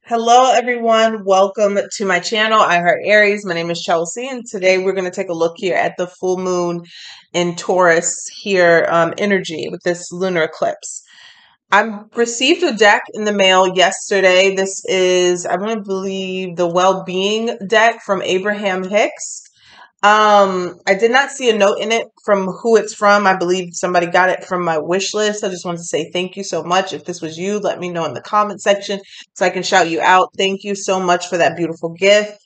Hello, everyone. Welcome to my channel. I Heart Aries. My name is Chelsea, and today we're going to take a look here at the full moon in Taurus here energy with this lunar eclipse. I received a deck in the mail yesterday. This is, I want to believe, the Well-Being deck from Abraham Hicks. I did not see a note in it from who it's from. I believe somebody got it from my wish list. I just wanted to say thank you so much. If this was you, let me know in the comment section so I can shout you out. Thank you so much for that beautiful gift.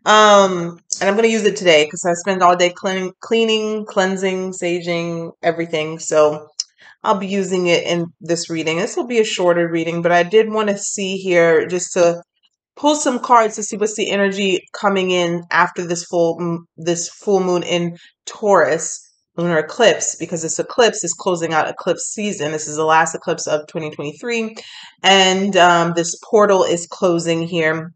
And I'm going to use it today because I spend all day cleaning, cleansing, saging, everything. So I'll be using it in this reading. This will be a shorter reading, but I did want to see here just to pull some cards to see what's the energy coming in after this full moon in Taurus lunar eclipse, because this eclipse is closing out eclipse season. This is the last eclipse of 2023, and this portal is closing here.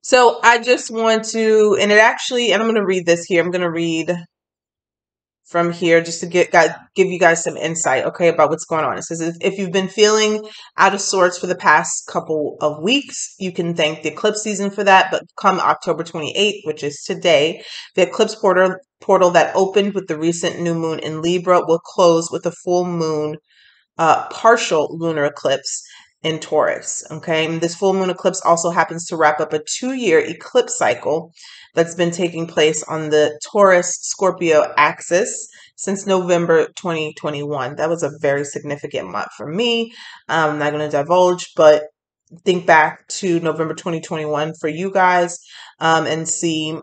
So I just want to, and I'm going to read this here. I'm going to read from here just to give you guys some insight, okay, about what's going on. It says, if you've been feeling out of sorts for the past couple of weeks, you can thank the eclipse season for that. But come October 28th, which is today, the eclipse portal that opened with the recent new moon in Libra will close with a full moon partial lunar eclipse in Taurus. Okay, and this full moon eclipse also happens to wrap up a 2-year eclipse cycle that's been taking place on the Taurus Scorpio axis since November 2021. That was a very significant month for me. I'm not going to divulge, but think back to November 2021 for you guys and see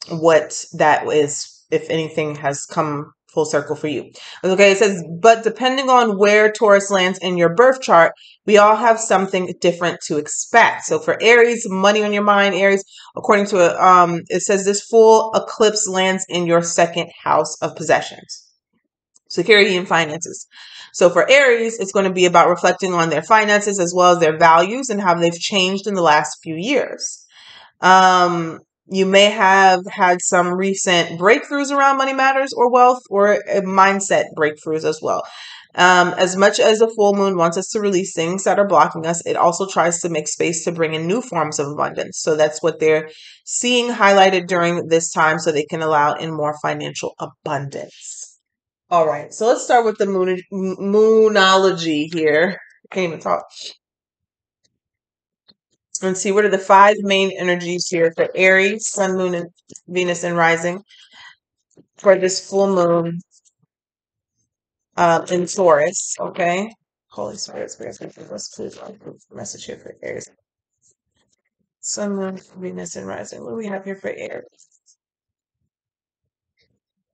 what that is, if anything has come full circle for you. Okay, it says, but depending on where Taurus lands in your birth chart, we all have something different to expect. So for Aries, money on your mind, Aries, according to it says this full eclipse lands in your second house of possessions, security, and finances. So for Aries, it's going to be about reflecting on their finances as well as their values and how they've changed in the last few years. You may have had some recent breakthroughs around money matters or wealth, or mindset breakthroughs as well. As much as the full moon wants us to release things that are blocking us, it also tries to make space to bring in new forms of abundance. So that's what they're seeing highlighted during this time, so they can allow in more financial abundance. All right, so let's start with the moonology here. I can't even talk. And see, what are the 5 main energies here for Aries, Sun, Moon, and Venus, and Rising for this full moon in Taurus? Okay. Holy Spirit, let's please message here for Aries. Sun, Moon, Venus, and Rising. What do we have here for Aries?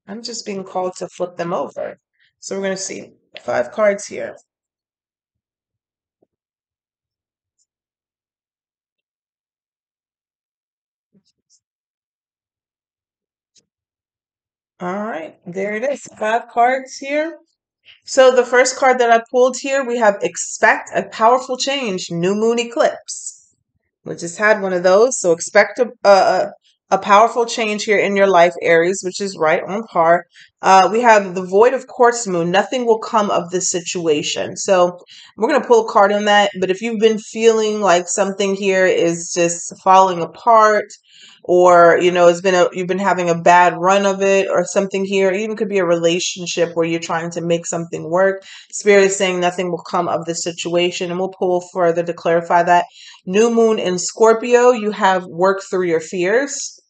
I'm just being called to flip them over. So we're going to see 5 cards here. All right, there it is. 5 cards here. So the first card that I pulled here, we have expect a powerful change, new moon eclipse. We just had one of those. So expect a powerful change here in your life, Aries, which is right on par. We have the void of quartz moon. Nothing will come of this situation. So we're going to pull a card on that. But if you've been feeling like something here is just falling apart, or you've been having a bad run of it, or something here, it even could be a relationship where you're trying to make something work, Spirit is saying nothing will come of this situation. And we'll pull further to clarify that. New moon in Scorpio, you have work through your fears.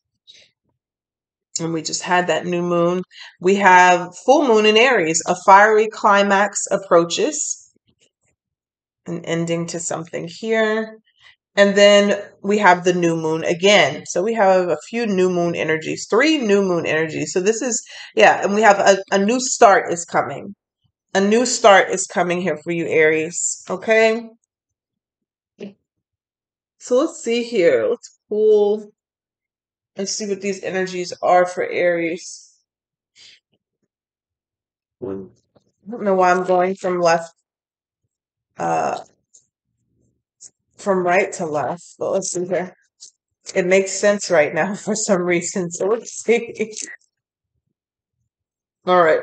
And we just had that new moon. We have full moon in Aries, a fiery climax approaches, an ending to something here. And then we have the new moon again. So we have a few new moon energies, 3 new moon energies. So this is, yeah, and we have a new start is coming. A new start is coming here for you, Aries. Okay. So let's see here. Let's pull and see what these energies are for Aries. I don't know why I'm going uh, from right to left, but let's see here. It makes sense right now for some reason, so let's see. All right.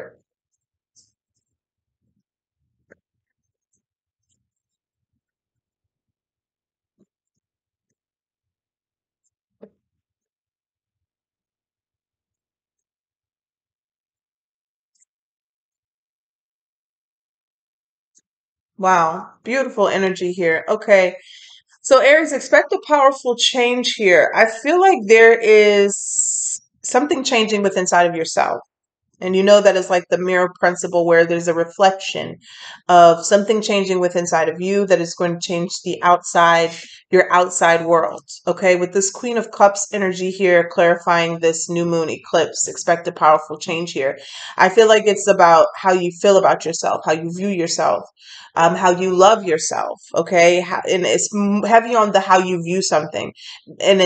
Wow. Beautiful energy here. Okay. So, Aries, expect a powerful change here. I feel like there is something changing with inside of yourself. And you know that is like the mirror principle where there's a reflection of something changing with inside of you that is going to change the outside, your outside world. Okay. With this Queen of Cups energy here, clarifying this new moon eclipse, expect a powerful change here. I feel like it's about how you feel about yourself, how you view yourself, how you love yourself. Okay. And it's heavy on the how you view something. And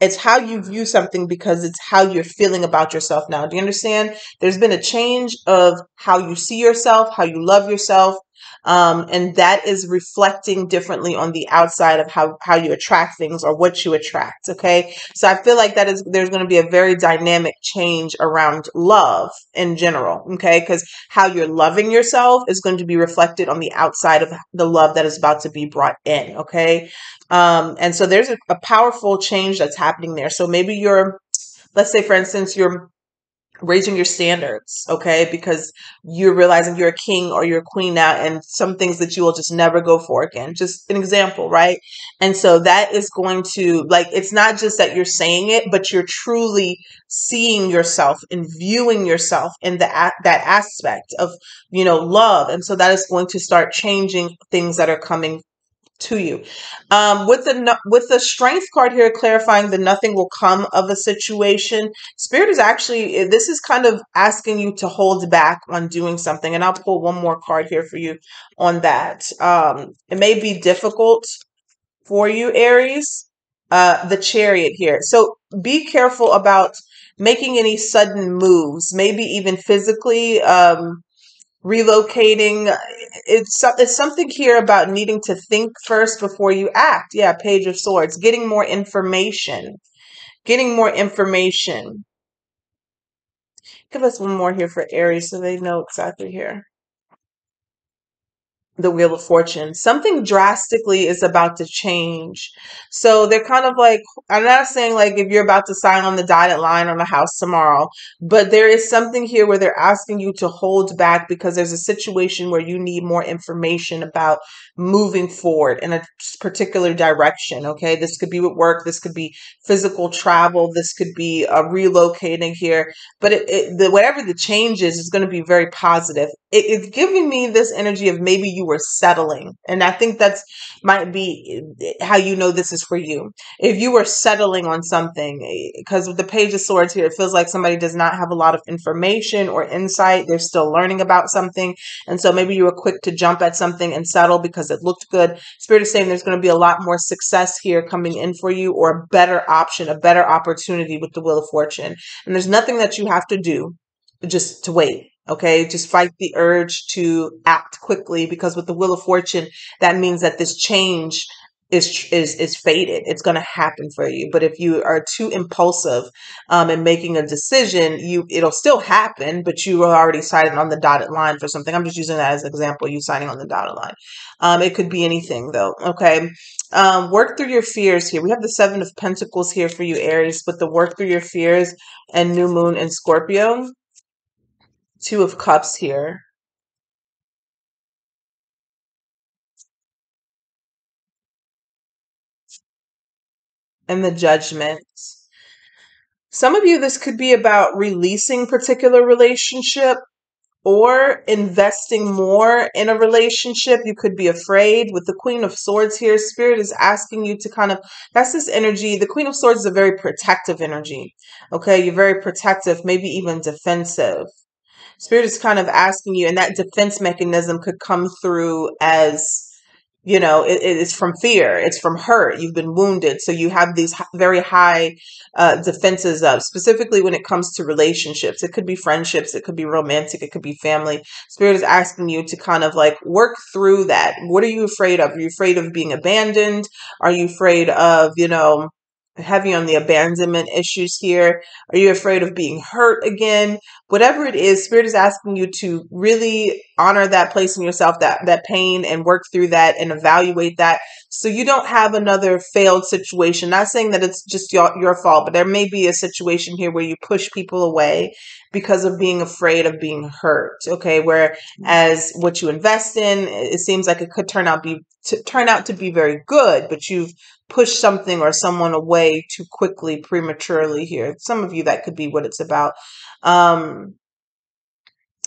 it's how you view something because it's how you're feeling about yourself now. Do you understand? There's been a change of how you see yourself, how you love yourself. And that is reflecting differently on the outside of how you attract things or what you attract. Okay. So I feel like there's going to be a very dynamic change around love in general. Okay. Because how you're loving yourself is going to be reflected on the outside of the love that is about to be brought in. Okay. And so there's a powerful change that's happening there. So maybe let's say, for instance, you're raising your standards, okay, because you're realizing you're a king or you're a queen now, and some things that you will just never go for again. Just an example, right? And so that is going to, like, it's not just that you're saying it, but you're truly seeing yourself and viewing yourself in that aspect of, love. And so that is going to start changing things that are coming to you. With the strength card here, clarifying the nothing will come of a situation. Spirit is actually, this is kind of asking you to hold back on doing something. And I'll pull one more card here for you on that. It may be difficult for you, Aries. The Chariot here. So be careful about making any sudden moves, maybe even physically. Relocating, it's something here about needing to think first before you act. Yeah, Page of Swords. Getting more information. Give us one more here for Aries so they know exactly here. The Wheel of Fortune. Something drastically is about to change. So they're kind of like, I'm not saying like if you're about to sign on the dotted line on a house tomorrow, but there is something here where they're asking you to hold back because there's a situation where you need more information about moving forward in a particular direction. Okay. This could be with work. This could be physical travel. This could be relocating here, but whatever the change is going to be very positive. It's giving me this energy of maybe you were settling. And I think that's might be how you know this is for you. If you were settling on something, because with the Page of Swords here, it feels like somebody does not have a lot of information or insight. They're still learning about something. And so maybe you were quick to jump at something and settle because it looked good. Spirit is saying there's going to be a lot more success here coming in for you, or a better option, a better opportunity with the Wheel of Fortune. And there's nothing that you have to do, just to wait. Okay, just fight the urge to act quickly, because with the Wheel of Fortune, that means that this change is fated. It's going to happen for you. But if you are too impulsive in making a decision, it'll still happen, but you are already signing on the dotted line for something. I'm just using that as an example. You signing on the dotted line. It could be anything though. Okay. Work through your fears here. We have the Seven of Pentacles here for you, Aries, but the work through your fears and new moon in Scorpio. Two of Cups here. And the Judgment. Some of you, this could be about releasing particular relationship or investing more in a relationship. You could be afraid. With the Queen of Swords here, Spirit is asking you to kind of, that's this energy. The Queen of Swords is a very protective energy. Okay, you're very protective, maybe even defensive. Spirit is kind of asking you, and that defense mechanism could come through as, it's from fear, it's from hurt, you've been wounded, so you have these very high defenses of, specifically when it comes to relationships. It could be friendships, it could be romantic, it could be family. Spirit is asking you to kind of like work through that. What are you afraid of? Are you afraid of being abandoned? Are you afraid of, heavy on the abandonment issues here? Are you afraid of being hurt again? Whatever it is, Spirit is asking you to really honor that place in yourself, that pain, and work through that and evaluate that, So you don't have another failed situation. Not saying that it's just your fault, but there may be a situation here where you push people away because of being afraid of being hurt. Okay, whereas what you invest in, it seems like it could turn out to be very good, but you've pushed something or someone away too quickly, prematurely here. Some of you, that could be what it's about.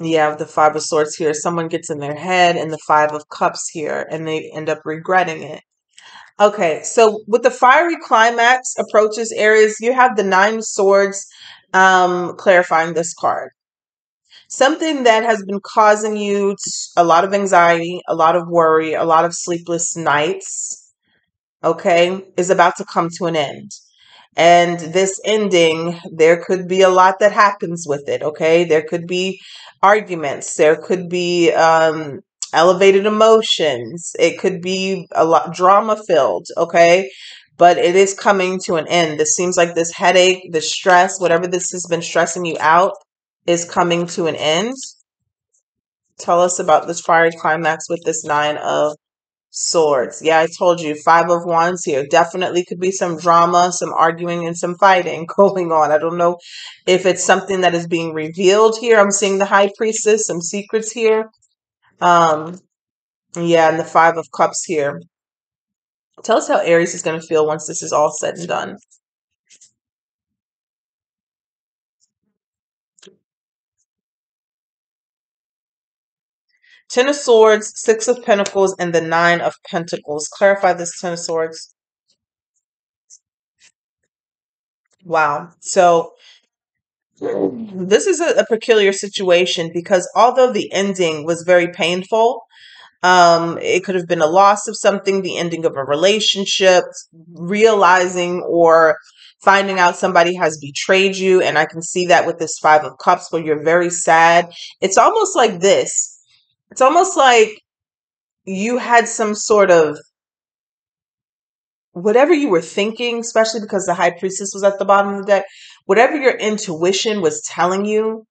Yeah, the Five of Swords here. Someone gets in their head, and the Five of Cups here, and they end up regretting it. Okay, so with the fiery climax approaches, Aries, you have the Nine of Swords clarifying this card. Something that has been causing you a lot of anxiety, a lot of worry, a lot of sleepless nights, okay, is about to come to an end. And this ending, there could be a lot that happens with it, okay? There could be arguments, there could be elevated emotions, it could be a lot drama filled, okay? But it is coming to an end. This seems like this headache, this stress, whatever this has been stressing you out, is coming to an end. Tell us about this fiery climax with this Nine of Swords. Yeah, I told you, Five of Wands here. Definitely could be some drama, some arguing, and some fighting going on. I don't know if it's something that is being revealed here. I'm seeing the High Priestess, some secrets here. Um, yeah, and the Five of Cups here. Tell us how Aries is going to feel once this is all said and done. Ten of Swords, Six of Pentacles, and the Nine of Pentacles. Clarify this Ten of Swords. Wow. So this is a peculiar situation because although the ending was very painful, it could have been a loss of something, the ending of a relationship, realizing or finding out somebody has betrayed you. And I can see that with this Five of Cups where you're very sad. It's almost like this. It's almost like you had some sort of whatever you were thinking, especially because the High Priestess was at the bottom of the deck, whatever your intuition was telling you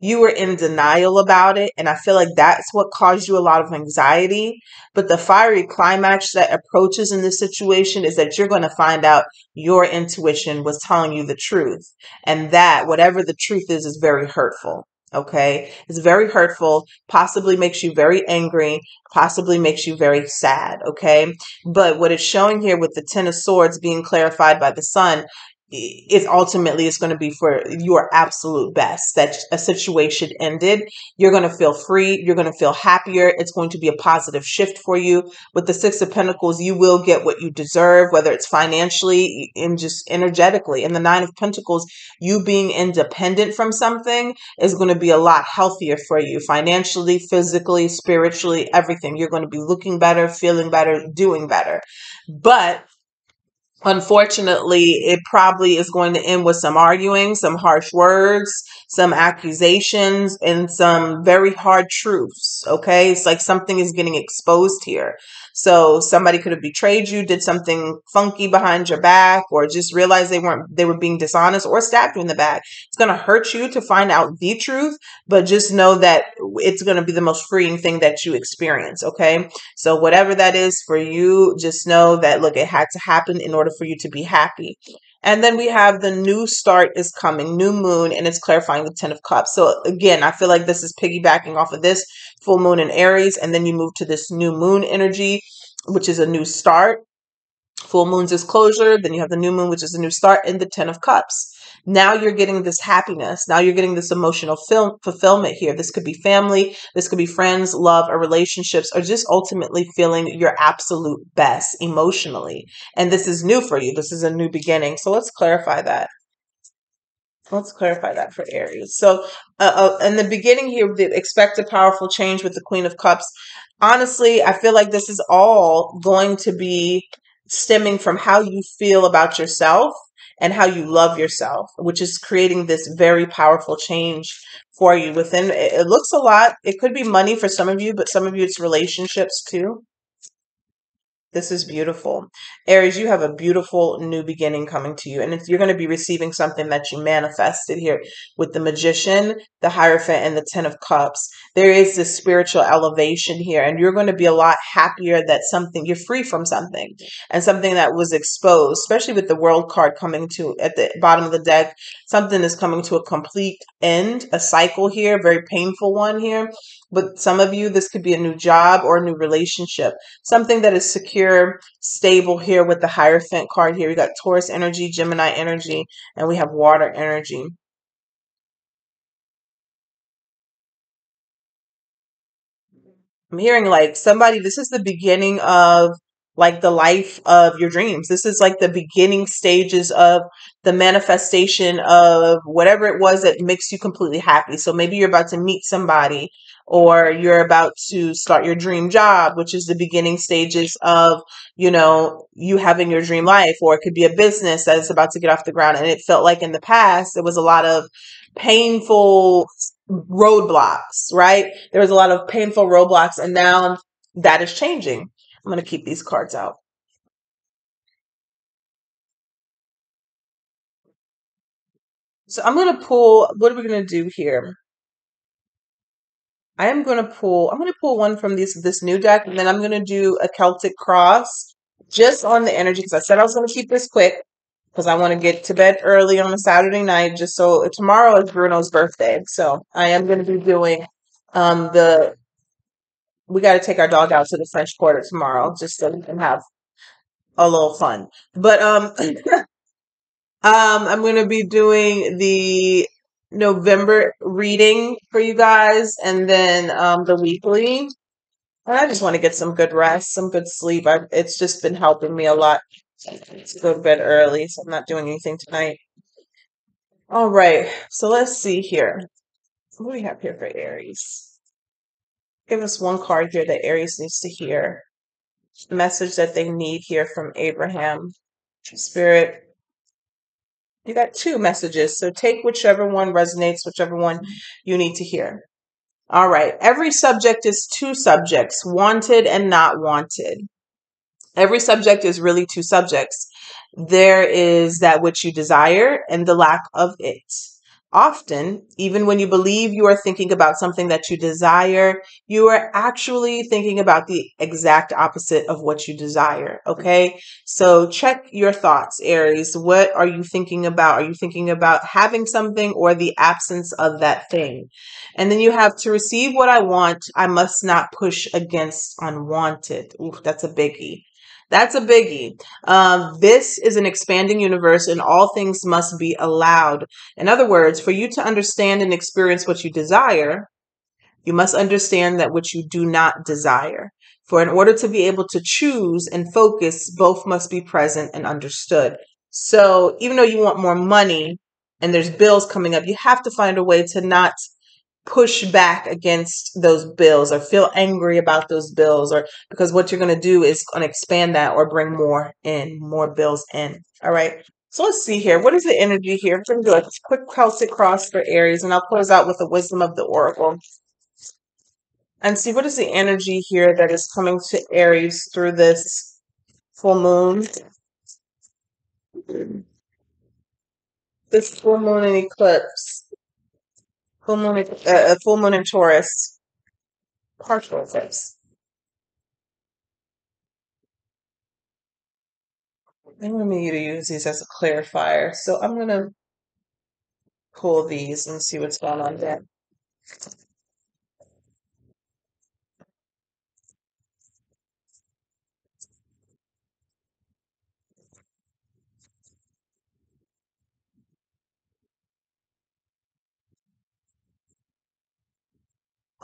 were in denial about it. And I feel like that's what caused you a lot of anxiety. But the fiery climax that approaches in this situation is that you're going to find out your intuition was telling you the truth. And that, whatever the truth is very hurtful. Okay. It's very hurtful, possibly makes you very angry, possibly makes you very sad. Okay. But what it's showing here with the Ten of Swords being clarified by the Sun is ultimately it's going to be for your absolute best that a situation ended. You're going to feel free, you're going to feel happier, it's going to be a positive shift for you. With the Six of Pentacles, you will get what you deserve, whether it's financially and just energetically. And the Nine of Pentacles, you being independent from something is going to be a lot healthier for you financially, physically, spiritually, everything. You're going to be looking better, feeling better, doing better. But unfortunately, it probably is going to end with some arguing, some harsh words, some accusations, and some very hard truths. Okay. It's like something is getting exposed here. So somebody could have betrayed you, did something funky behind your back, or just realized they were being dishonest or stabbed you in the back. It's going to hurt you to find out the truth, but just know that it's going to be the most freeing thing that you experience. Okay. So whatever that is for you, just know that, look, it had to happen in order for you to be happy. And then we have the new start is coming, new moon, and it's clarifying the Ten of Cups. So again, I feel like this is piggybacking off of this full moon in Aries, and then you move to this new moon energy, which is a new start. Full moon's is closure. Then you have the new moon, which is a new start, and the Ten of Cups. Now you're getting this happiness. Now you're getting this emotional fulfillment here. This could be family. This could be friends, love, or relationships, or just ultimately feeling your absolute best emotionally. And this is new for you. This is a new beginning. So let's clarify that. Let's clarify that for Aries. So, in the beginning here, the expect a powerful change with the Queen of Cups. Honestly, I feel like this is all going to be stemming from how you feel about yourself and how you love yourself, which is creating this very powerful change for you within. It looks a lot. It could be money for some of you, but some of you it's relationships too. This is beautiful. Aries, you have a beautiful new beginning coming to you. And you're going to be receiving something that you manifested here with the Magician, the Hierophant, and the Ten of Cups. There is this spiritual elevation here, and you're going to be a lot happier that you're free from something and something that was exposed, especially with the World card coming to at the bottom of the deck. Something is coming to a complete end, a cycle here, a very painful one here. But some of you, this could be a new job or a new relationship, something that is secure, stable here with the Hierophant card here. We got Taurus energy, Gemini energy, and we have water energy. I'm hearing like somebody, this is the beginning of like the life of your dreams. This is like the beginning stages of the manifestation of whatever it was that makes you completely happy. So maybe you're about to meet somebody, or you're about to start your dream job, which is the beginning stages of, you having your dream life, or it could be a business that is about to get off the ground. And it felt like in the past, there was a lot of painful roadblocks, right? There was a lot of painful roadblocks, and now that is changing. I'm going to keep these cards out. So I'm going to pull, what are we going to do here? I'm going to pull one from this new deck, and then I'm going to do a Celtic cross just on the energy, because I said I was going to keep this quick because I want to get to bed early on a Saturday night, just so tomorrow is Bruno's birthday. So I am going to be doing the we got to take our dog out to the French Quarter tomorrow just so we can have a little fun. But I'm gonna be doing the November reading for you guys, and then the weekly. And I just want to get some good rest, some good sleep. It's just been helping me a lot to go to bed early, so I'm not doing anything tonight. All right, so let's see here. What do we have here for Aries? Give us one card here that Aries needs to hear. The message that they need here from Abraham. Spirit, you got two messages, so take whichever one resonates, whichever one you need to hear. All right. Every subject is two subjects, wanted and not wanted. Every subject is really two subjects. There is that which you desire and the lack of it. Often, even when you believe you are thinking about something that you desire, you are actually thinking about the exact opposite of what you desire. Okay. So check your thoughts, Aries. What are you thinking about? Are you thinking about having something or the absence of that thing? And then you have to receive what I want. I must not push against unwanted. Oof, that's a biggie. That's a biggie. This is an expanding universe, and all things must be allowed. In other words, for you to understand and experience what you desire, you must understand that which you do not desire. For in order to be able to choose and focus, both must be present and understood. So even though you want more money and there's bills coming up, you have to find a way to not push back against those bills or feel angry about those bills, or because what you're going to do is going to expand that or bring more bills in. All right. So let's see here. What is the energy here? I'm going to do a quick Celtic cross for Aries, and I'll close out with the wisdom of the Oracle and see what is the energy here that is coming to Aries through this full moon, this full moon and eclipse, full moon in Taurus, partial eclipse. They want me to use these as a clarifier. So I'm going to pull these and see what's going on there.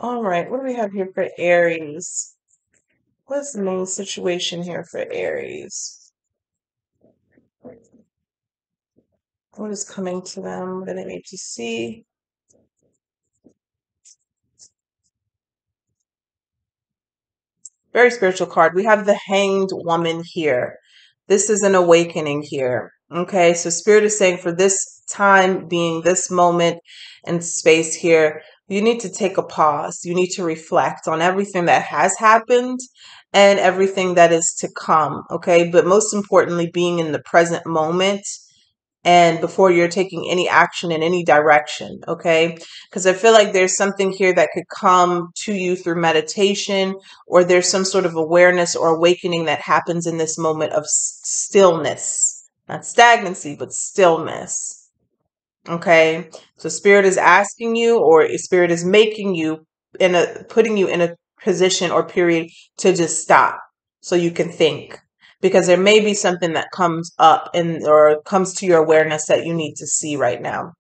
All right, what do we have here for Aries? What's the main situation here for Aries? What is coming to them? What do they need to see? Very spiritual card. We have the Hanged Woman here. This is an awakening here. Okay, so Spirit is saying for this time being, this moment and space here, you need to take a pause. You need to reflect on everything that has happened and everything that is to come. Okay. But most importantly, being in the present moment and before you're taking any action in any direction. Okay. Because I feel like there's something here that could come to you through meditation, or there's some sort of awareness or awakening that happens in this moment of stillness, not stagnancy, but stillness. Okay. So spirit is asking you, or spirit is making you putting you in a position or period to just stop so you can think, because there may be something that comes up and or comes to your awareness that you need to see right now.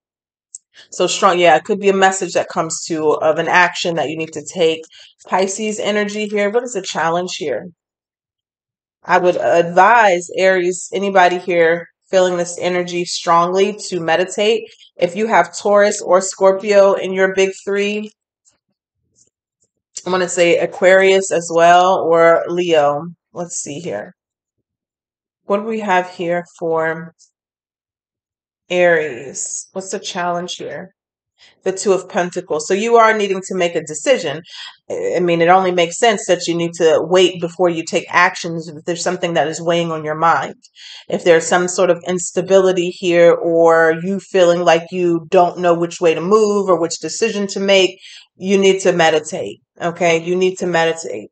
So strong. Yeah. It could be a message that comes to of an action that you need to take. Pisces energy here. What is the challenge here? I would advise Aries, anybody here feeling this energy strongly, to meditate. If you have Taurus or Scorpio in your big three, I'm going to say Aquarius as well, or Leo. Let's see here. What do we have here for Aries? What's the challenge here? The Two of Pentacles. So you are needing to make a decision. I mean, it only makes sense that you need to wait before you take actions if there's something that is weighing on your mind. If there's some sort of instability here, or you feeling like you don't know which way to move or which decision to make, you need to meditate. Okay. You need to meditate.